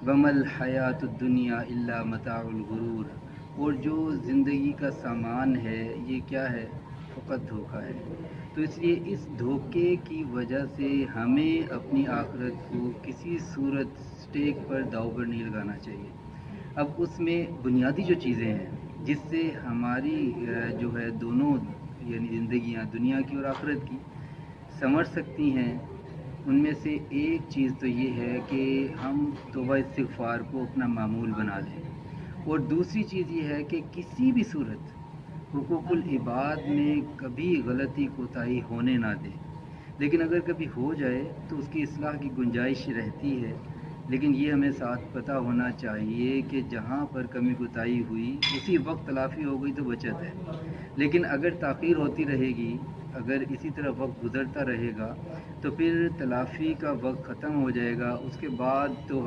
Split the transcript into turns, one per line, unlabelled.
ومل حیات الدنیا الا متاع الغرور، اور جو زندگی کا سامان ہے یہ کیا ہے؟ فقط دھوکہ ہے۔ تو اس لیے اس دھوکے کی وجہ سے ہمیں اپنی آخرت کو کسی صورت سٹیک پر داؤ پر نہیں لگانا چاہیے۔ اب اس میں بنیادی جو چیزیں ہیں جس سے ہماری جو ہے دونوں یعنی زندگیاں دنیا کی اور آخرت کی سنور سکتی ہیں، ان میں سے ایک چیز تو یہ ہے کہ ہم توبہ استغفار کو اپنا معمول بنا لیں، اور دوسری چیز یہ ہے کہ کسی بھی صورت حقوق العباد میں کبھی غلطی کوتاہی ہونے نہ دیں۔ لیکن اگر کبھی ہو جائے تو اس کی اصلاح کی گنجائش رہتی ہے، لیکن یہ ہمیں ساتھ پتہ ہونا چاہیے کہ جہاں پر کمی کوتاہی ہوئی اسی وقت تلافی ہو گئی تو بچت ہے، لیکن اگر تاخیر ہوتی رہے گی، اگر اسی طرح وقت گزرتا رہے گا تو پھر تلافی کا وقت ختم ہو جائے گا، اس کے بعد تو